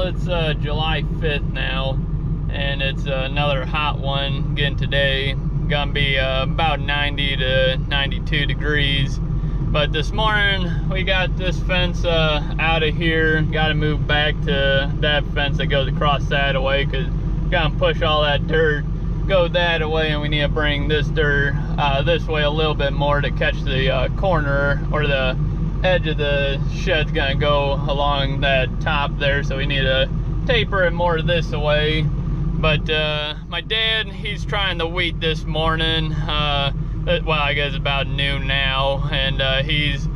it's July 5th now, and it's another hot one again today. Gonna be about 90 to 92 degrees. But this morning we got this fence out of here. Got to move back to that fence that goes across that way, because gotta push all that dirt, go that way, and we need to bring this dirt this way a little bit more to catch the corner, or the edge of the shed's gonna go along that top there, so we need to taper it more this way. But my dad, he's trying the wheat this morning. Well, I guess about noon now, and he's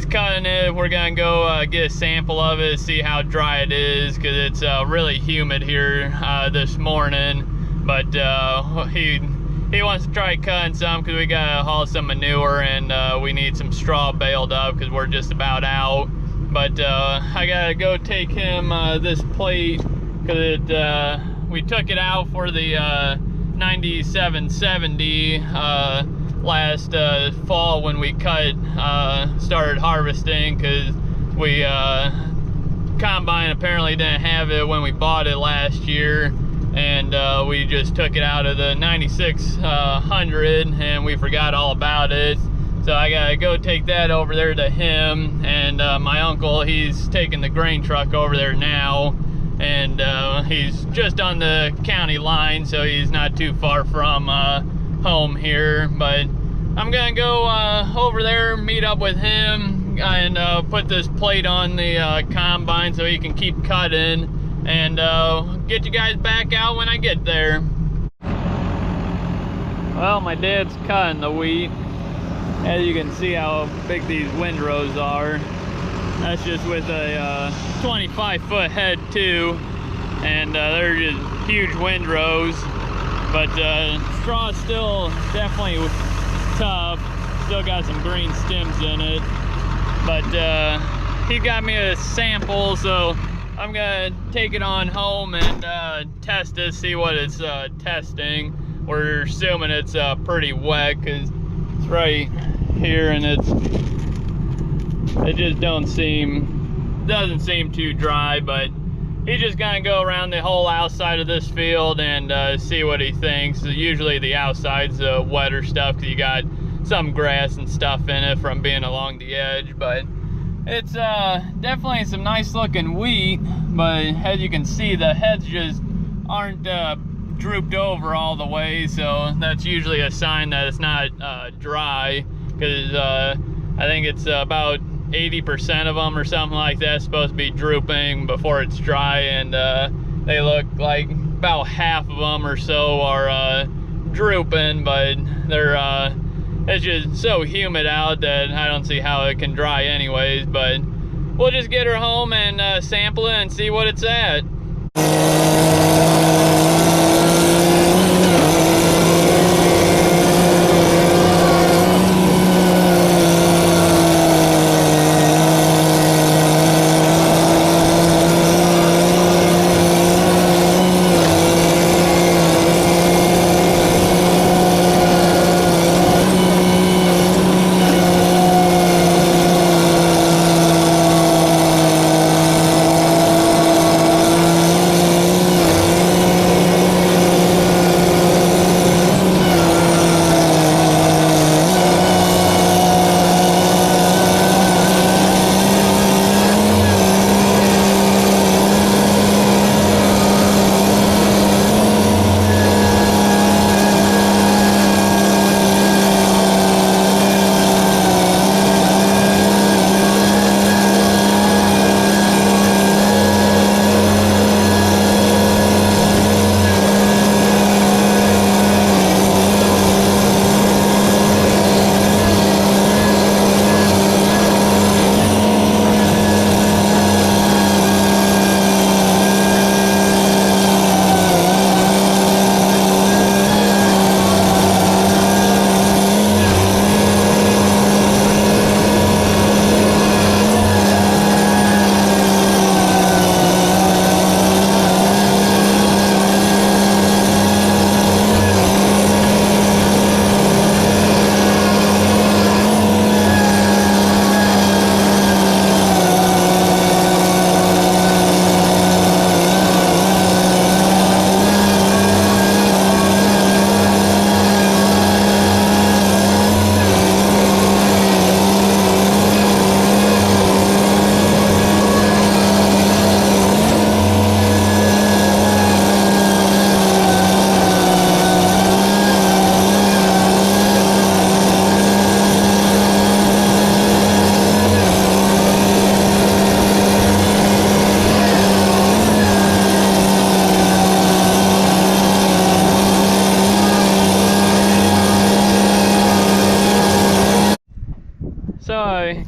cutting it. We're gonna go get a sample of it, see how dry it is, because it's really humid here this morning. But he wants to try cutting some, because we gotta haul some manure, and we need some straw baled up because we're just about out. But I gotta go take him this plate, because we took it out for the 9770 last fall when we started harvesting, because we combine apparently didn't have it when we bought it last year, and we just took it out of the 9600 and we forgot all about it. So I gotta go take that over there to him, and my uncle, he's taking the grain truck over there now, and he's just on the county line, so he's not too far from home here. But I'm gonna go over there, meet up with him, and put this plate on the combine so he can keep cutting, and get you guys back out when I get there. Well, my dad's cutting the wheat. As you can see how big these windrows are. That's just with a 25-foot head too, and they're just huge windrows. But straw's still definitely tough. Still got some green stems in it. But he got me a sample, so I'm gonna take it on home and test it, see what it's testing. We're assuming it's pretty wet, because it's right here, and it just doesn't seem too dry. But he's just gonna go around the whole outside of this field and see what he thinks. Usually the outside's the wetter stuff, because you got some grass and stuff in it from being along the edge. But it's definitely some nice looking wheat, but as you can see, the heads just aren't drooped over all the way, so that's usually a sign that it's not dry, because I think it's about 80% of them or something like that supposed to be drooping before it's dry, and they look like about half of them or so are drooping. But they're it's just so humid out that I don't see how it can dry anyways. But we'll just get her home and sample it and see what it's at.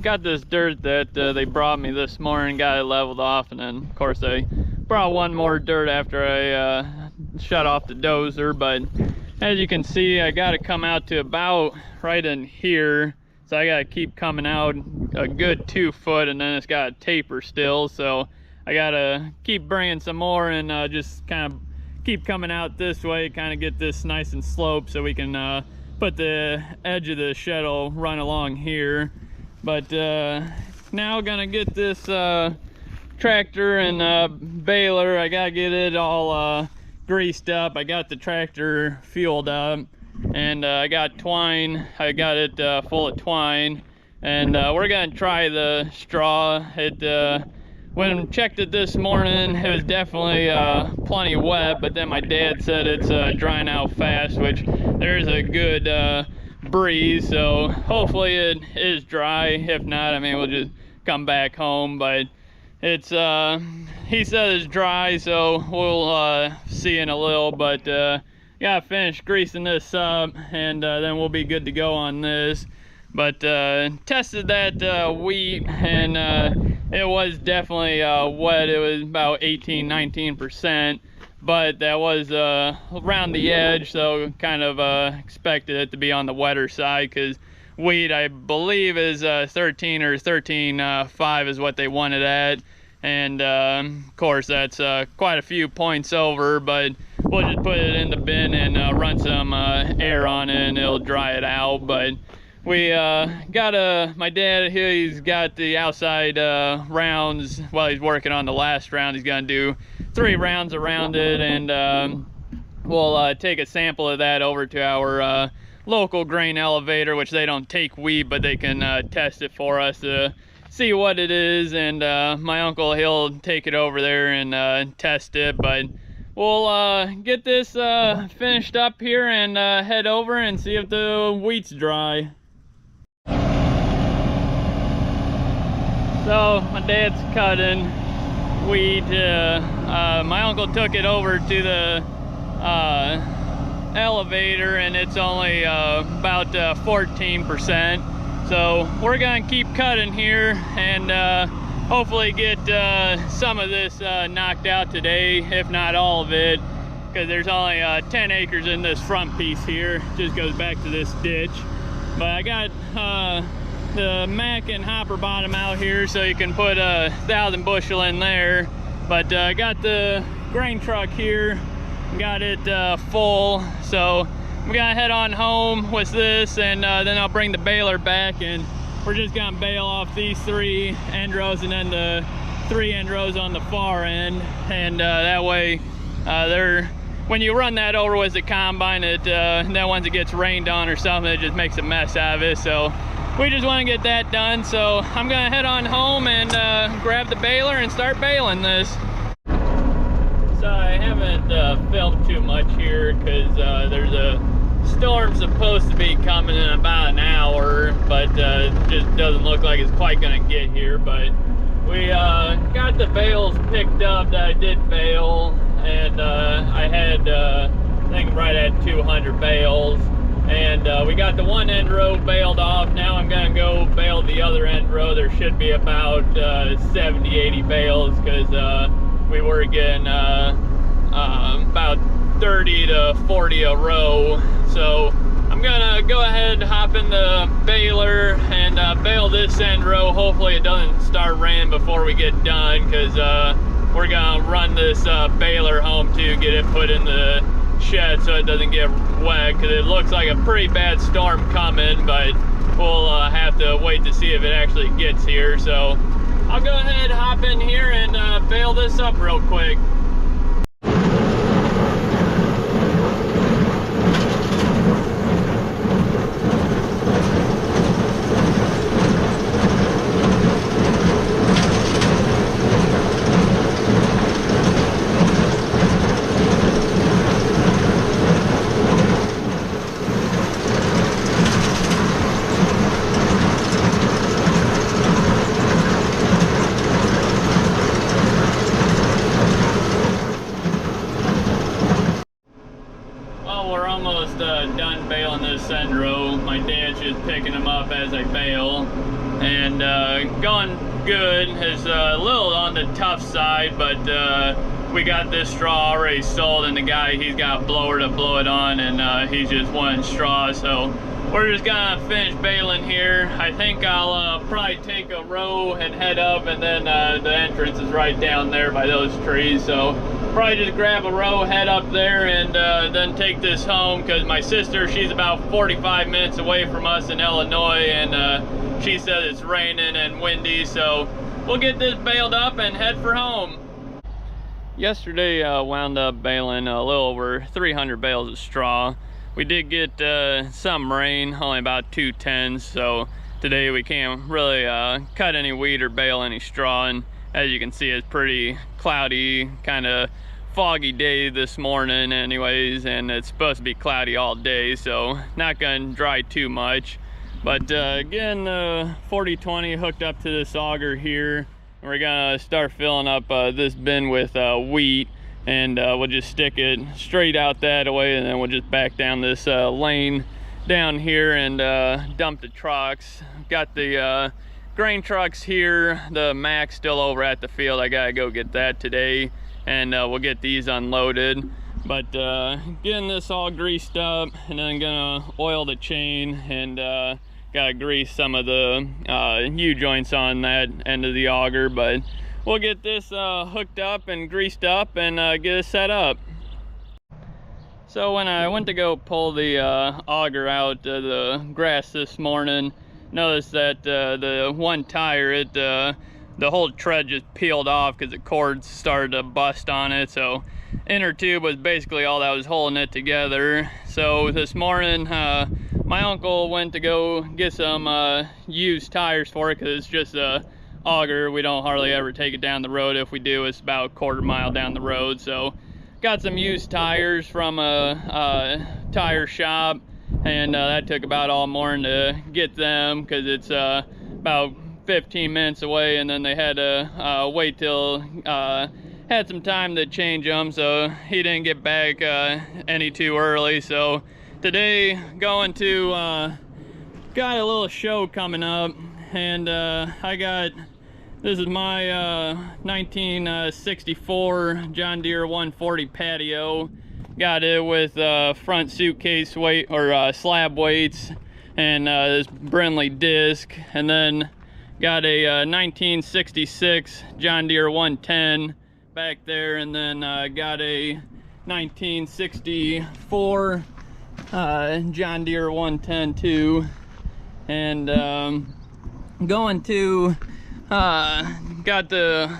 got this dirt that they brought me this morning, got it leveled off, and then of course I brought one more dirt after I shut off the dozer. But as you can see, I got to come out to about right in here, so I got to keep coming out a good 2 foot, and then it's got a taper still, so I got to keep bringing some more and just kind of keep coming out this way, kind of get this nice and sloped so we can put the edge of the shed will run along here. But now gonna get this tractor and baler. I gotta get it all greased up. I got the tractor fueled up, and I got twine. I got it full of twine, and we're gonna try the straw. When I checked it this morning, it was definitely plenty wet, but then my dad said it's drying out fast, which there's a good breeze, so hopefully it is dry. If not, I mean, we'll just come back home. But it's he said it's dry, so we'll see in a little. But gotta finish greasing this up, and then we'll be good to go on this. But tested that wheat, and it was definitely wet. It was about 18-19%, but that was around the edge, so kind of expected it to be on the wetter side, because wheat, I believe, is 13 or 13.5 is what they wanted at. And of course that's quite a few points over, but we'll just put it in the bin and run some air on it, and it'll dry it out. But we got my dad here, he's got the outside rounds. While he's working on the last round, he's gonna do 3 rounds around it, and we'll take a sample of that over to our local grain elevator, which they don't take wheat, but they can test it for us to see what it is. And my uncle, he'll take it over there and test it. But we'll get this finished up here and head over and see if the wheat's dry. So my dad's cutting wheat. My uncle took it over to the elevator, and it's only about 14%. So we're gonna keep cutting here and hopefully get some of this knocked out today, if not all of it, because there's only 10 acres in this front piece here. Just goes back to this ditch. But I got the Mack and hopper bottom out here, so you can put 1,000 bushel in there. But I got the grain truck here, got it full, so we're gonna head on home with this, and then I'll bring the baler back, and we're just gonna bale off these 3 end rows and then the 3 end rows on the far end. And that way when you run that over with the combine, then once it gets rained on or something, it just makes a mess out of it. So we just want to get that done. So I'm gonna head on home and grab the baler and start baling this. So I haven't filmed too much here because there's a storm supposed to be coming in about an hour, but it just doesn't look like it's quite gonna get here. But we got the bales picked up that I did bale, and I had I think right at 200 bales. And we got the one end row baled off. Now I'm gonna go bale the other end row. There should be about 70-80 bales, because we were getting about 30 to 40 a row. So I'm gonna go ahead and hop in the baler and bale this end row. Hopefully it doesn't start raining before we get done, because we're gonna run this baler home to get it put in the shed so it doesn't get wet, because it looks like a pretty bad storm coming. But we'll have to wait to see if it actually gets here. So I'll go ahead, hop in here, and bale this up real quick. Done baling this end row. My dad's just picking them up as I bale, and going good. It's a little on the tough side, but we got this straw already sold, and the guy, he's got a blower to blow it on, and he's just wanting straw, so we're just gonna finish baling here. I think I'll probably take a row and head up, and then the entrance is right down there by those trees, so probably just grab a row, head up there, and then take this home, because my sister, she's about 45 minutes away from us in Illinois, and she said it's raining and windy, so we'll get this baled up and head for home. Yesterday wound up baling a little over 300 bales of straw. We did get some rain, only about 2/10, so today we can't really cut any wheat or bale any straw, and as you can see, it's pretty cloudy, kind of foggy day this morning anyways, and it's supposed to be cloudy all day, so not gonna dry too much. But again, 4020 hooked up to this auger here. We're gonna start filling up this bin with wheat, and we'll just stick it straight out that way, and then we'll just back down this lane down here and dump the trucks. Got the grain trucks here, the Max still over at the field. I gotta go get that today, and we'll get these unloaded. But getting this all greased up, and then gonna oil the chain, and gotta grease some of the U-joints on that end of the auger. But we'll get this hooked up and greased up and get it set up. So when I went to go pull the auger out of the grass this morning, noticed that the one tire, the whole tread just peeled off because the cords started to bust on it. So inner tube was basically all that was holding it together. So this morning, my uncle went to go get some used tires for it, because it's just a auger. We don't hardly ever take it down the road. If we do, it's about a quarter mile down the road. So got some used tires from a tire shop, and that took about all morning to get them, because it's about 15 minutes away, and then they had to wait till had some time to change them, so he didn't get back any too early. So today going to got a little show coming up, and I got, this is my 1964 John Deere 140 patio. Got it with front suitcase weight, or slab weights, and this Brindley disc, and then got a 1966 John Deere 110 back there, and then got a 1964 John Deere 110 too, and going to got the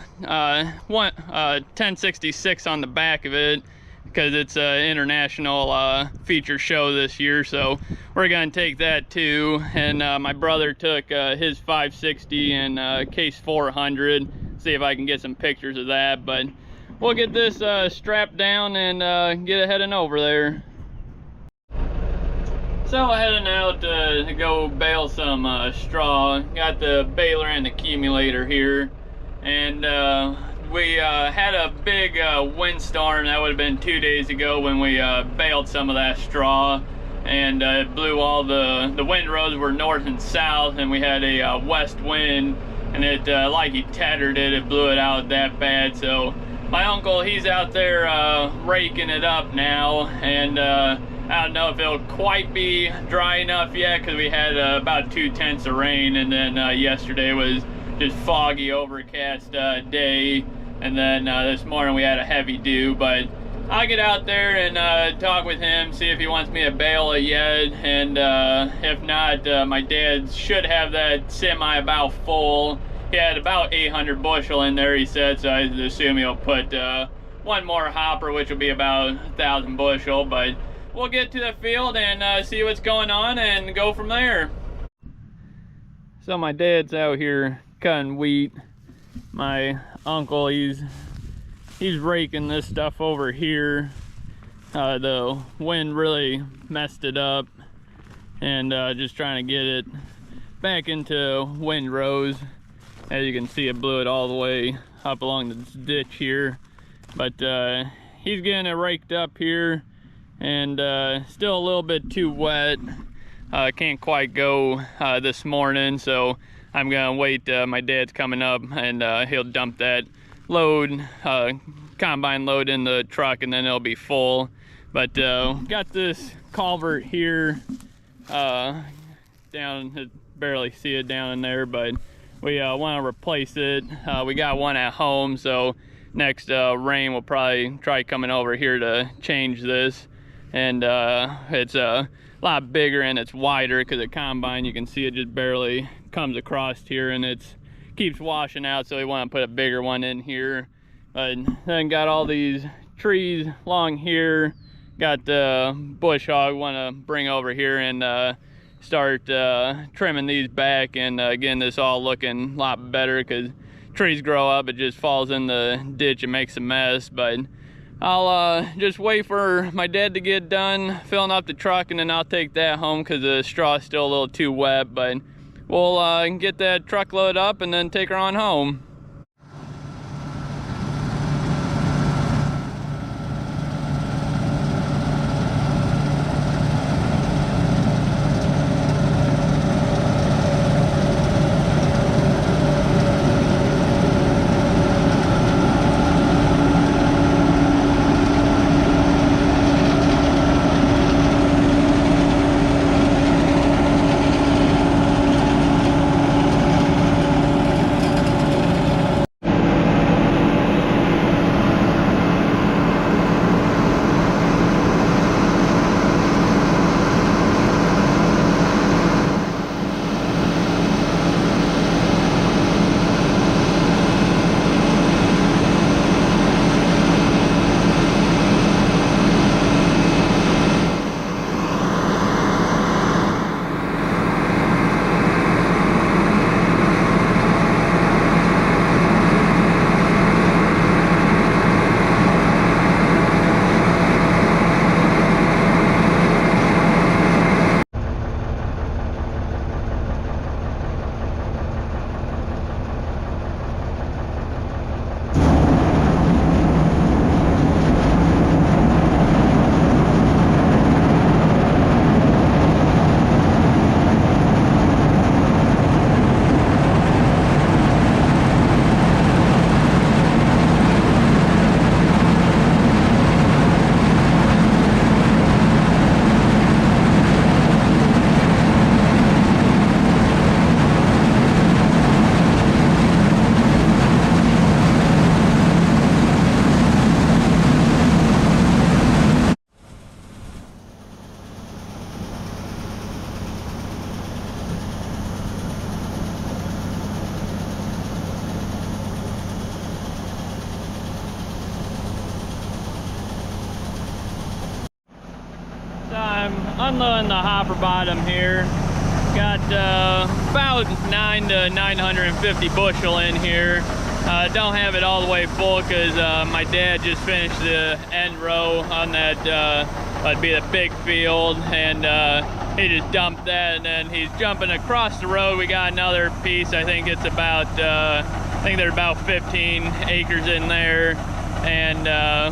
1066 on the back of it, because it's an international feature show this year, so we're gonna take that too. And my brother took his 560 and case 400. See if I can get some pictures of that, but we'll get this strapped down and get it heading over there. So heading out to go bale some straw. Got the baler and accumulator here, and we had a big windstorm. That would have been 2 days ago when we baled some of that straw, and it blew all the windrows were north and south, and we had a west wind, and it like he tethered it, it blew it out that bad. So my uncle, he's out there raking it up now, and I don't know if it'll quite be dry enough yet, because we had about 2/10 of rain, and then yesterday was just foggy, overcast day, and then this morning we had a heavy dew. But I'll get out there and talk with him, see if he wants me to bale it yet, and if not, my dad should have that semi about full. He had about 800 bushel in there, he said, so I assume he'll put one more hopper, which will be about 1,000 bushel. But we'll get to the field and see what's going on and go from there. So my dad's out here cutting wheat. My uncle, he's raking this stuff over here. The wind really messed it up, and just trying to get it back into windrows. As you can see, it blew it all the way up along the ditch here, but he's getting it raked up here, and still a little bit too wet. Can't quite go this morning, so I'm gonna wait, my dad's coming up, and he'll dump that load, combine load in the truck, and then it'll be full. But got this culvert here, down, barely see it down in there, but we want to replace it. We got one at home, so next rain we'll probably try coming over here to change this. And it's a lot bigger and it's wider, because the combine, you can see it just barely comes across here, and it's keeps washing out, so we want to put a bigger one in here. But then got all these trees along here, got the bush hog want to bring over here and start trimming these back, and again, this all looking a lot better, because trees grow up, it just falls in the ditch and makes a mess. But I'll just wait for my dad to get done filling up the truck, and then I'll take that home, because the straw is still a little too wet. But we'll get that truck load up and then take her on home. I'm unloading the hopper bottom here. Got about 9 to 950 bushel in here. Don't have it all the way full, because my dad just finished the end row on that, that'd be the big field, and he just dumped that, and then he's jumping across the road. We got another piece. I think it's about, I think there's about 15 acres in there. And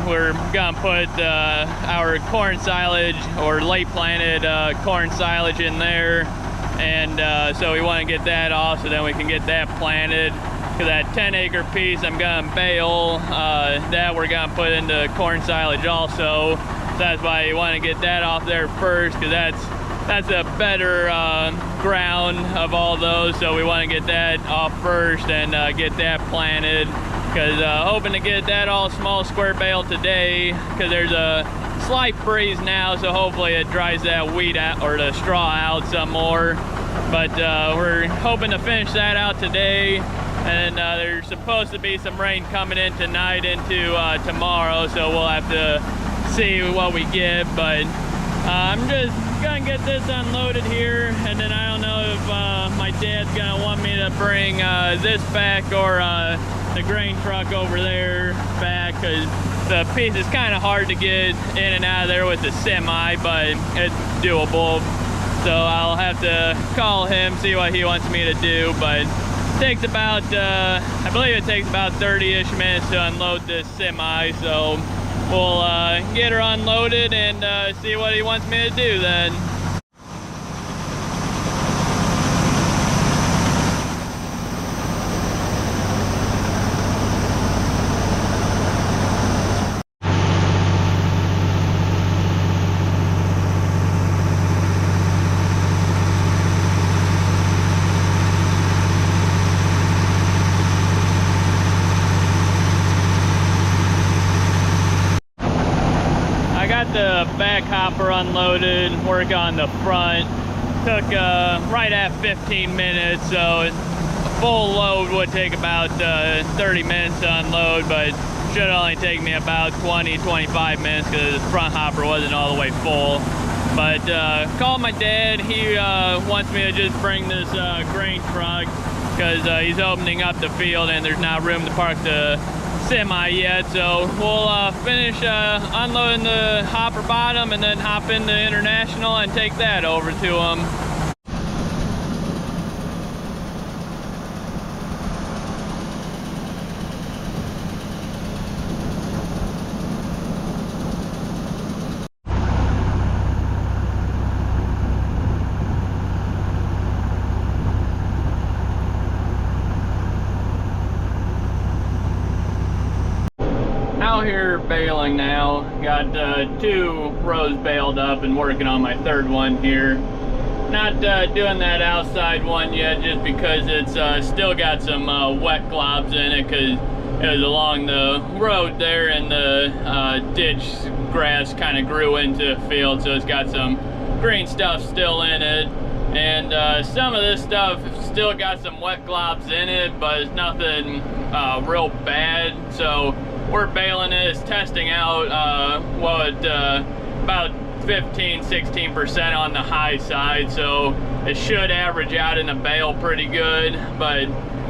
we're gonna put our corn silage, or late planted corn silage, in there, and so we want to get that off so then we can get that planted. Because that 10-acre piece I'm gonna bale, that we're gonna put into corn silage also. So that's why you want to get that off there first, because that's a better ground of all those. So we want to get that off first and get that planted. Because hoping to get that all small square bale today, because there's a slight breeze now, so hopefully it dries that wheat out, or the straw out some more. But we're hoping to finish that out today, and there's supposed to be some rain coming in tonight into tomorrow, so we'll have to see what we get. But I'm just gonna get this unloaded here, and then I don't know if my dad's gonna want me to bring this back, or the grain truck over there back, because the piece is kind of hard to get in and out of there with the semi, but it's doable. So I'll have to call him, see what he wants me to do. But it takes about, I believe it takes about 30-ish minutes to unload this semi, so we'll get her unloaded and see what he wants me to do then. the back hopper unloaded, work on the front. Took right at 15 minutes, so full load would take about 30 minutes to unload, but should only take me about 20-25 minutes because the front hopper wasn't all the way full. But called my dad. He wants me to just bring this grain truck because he's opening up the field and there's not room to park the semi yet. So we'll finish unloading the hopper bottom and then hop into International and take that over to him. Out here baling now. Got 2 rows baled up and working on my 3rd one here. Not doing that outside one yet just because it's still got some wet globs in it because it was along the road there and the ditch grass kind of grew into the field, so it's got some green stuff still in it. And some of this stuff still got some wet globs in it, but it's nothing real bad. So we're baling it. It's testing out about 15-16% on the high side, so it should average out in a bale pretty good. But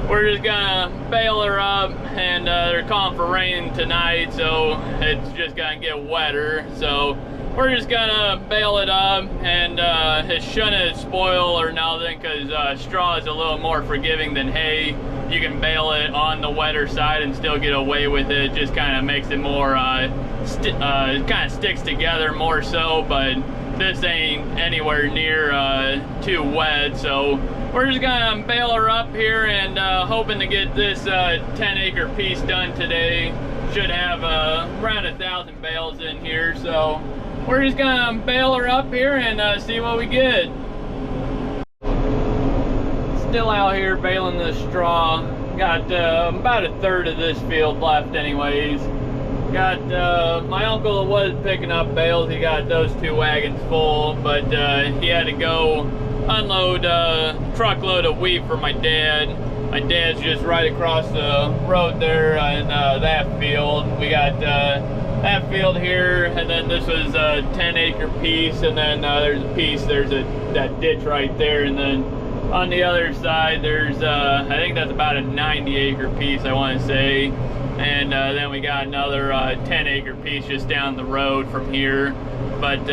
we're just gonna bale her up, and they're calling for rain tonight, so it's just gonna get wetter. So we're just gonna bale it up, and it shouldn't spoil or nothing because straw is a little more forgiving than hay. You can bale it on the wetter side and still get away with it. Just kind of makes it more, kind of sticks together more so, but this ain't anywhere near too wet. So we're just gonna bale her up here and hoping to get this 10-acre piece done today. Should have around 1,000 bales in here, so we're just gonna bale her up here and see what we get. Still out here baling the straw. Got about 1/3 of this field left anyways. Got my uncle was picking up bales. He got those 2 wagons full, but he had to go unload a truckload of wheat for my dad. My dad's just right across the road there in that field. We got that field here, and then this was a 10-acre piece, and then there's a piece, that ditch right there, and then on the other side there's I think that's about a 90-acre piece, I want to say. And then we got another 10-acre piece just down the road from here. But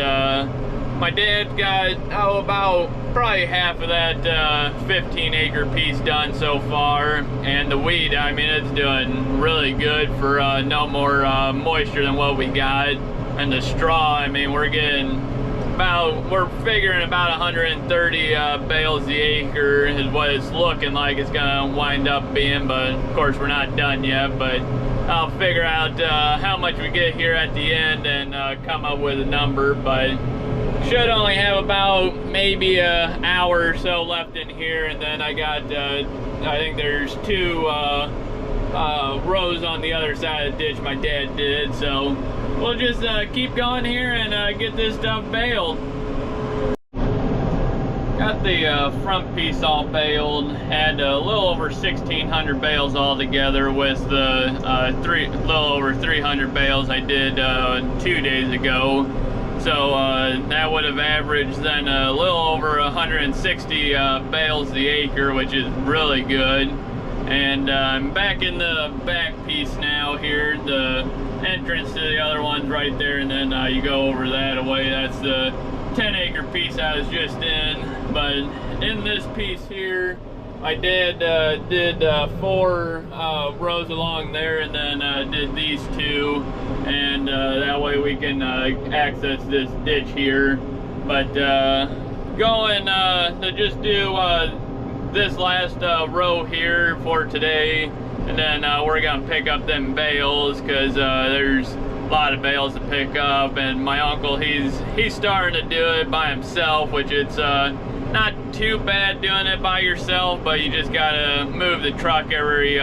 my dad's got about probably half of that 15-acre piece done so far. And the wheat, I mean, it's doing really good for no more moisture than what we got. And the straw, I mean, we're figuring about 130 bales the acre is what it's looking like it's gonna wind up being, but of course we're not done yet. But I'll figure out how much we get here at the end and come up with a number. But should only have about maybe an hour or so left in here, and then I got I think there's 2 rows on the other side of the ditch my dad did. So we'll just keep going here and get this stuff baled. Got the front piece all baled. Had a little over 1,600 bales all together with the little over 300 bales I did 2 days ago. So that would have averaged then a little over 160 bales the acre, which is really good. And I'm back in the back piece now here. The entrance to the other one's right there, and then you go over that away. That's the 10-acre piece I was just in. But in this piece here, my dad did 4 rows along there, and then did these 2, and that way we can access this ditch here. But going to just do this last row here for today, and then we're gonna pick up them bales because there's a lot of bales to pick up. And my uncle, he's starting to do it by himself, which it's not too bad doing it by yourself, but you just gotta move the truck every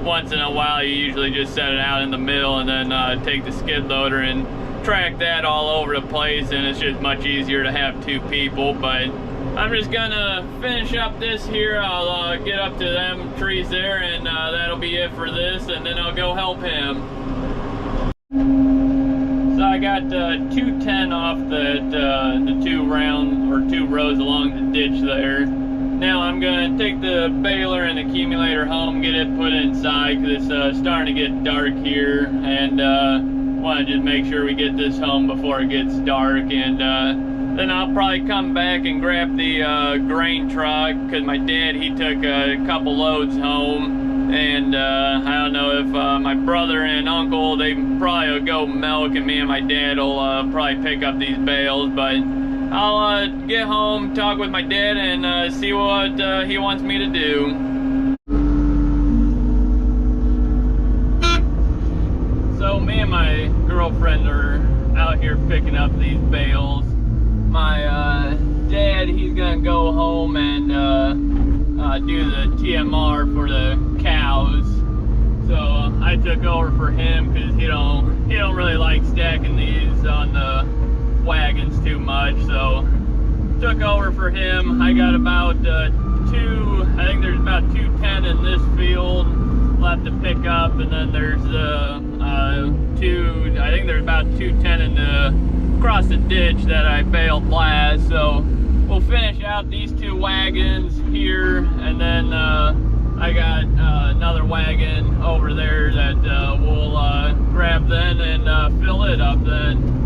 once in a while. You usually just set it out in the middle and then take the skid loader and track that all over the place, and it's just much easier to have two people. But I'm just gonna finish up this here. I'll get up to them trees there, and that'll be it for this, and then I'll go help him. So I got 210 off the two rows along the ditch there. Now I'm gonna take the baler and accumulator home, get it put inside, because it's starting to get dark here, and want to just make sure we get this home before it gets dark. And then I'll probably come back and grab the grain truck, because my dad, he took a couple loads home, and I don't know if my brother and uncle, they probably will go milk, and me and my dad will probably pick up these bales. But I'll get home, talk with my dad, and see what he wants me to do. So me and my girlfriend are out here picking up these bales. My dad, he's gonna go home and do the TMR for the cows. So I took over for him, because he don't really like stacking these on the wagons too much. So took over for him. I got about I think there's about 210 in this field left to pick up, and then there's I think there's about 210 in the across the ditch that I baled last. So we'll finish out these two wagons here, and then I got another wagon over there that we'll grab then and fill it up then.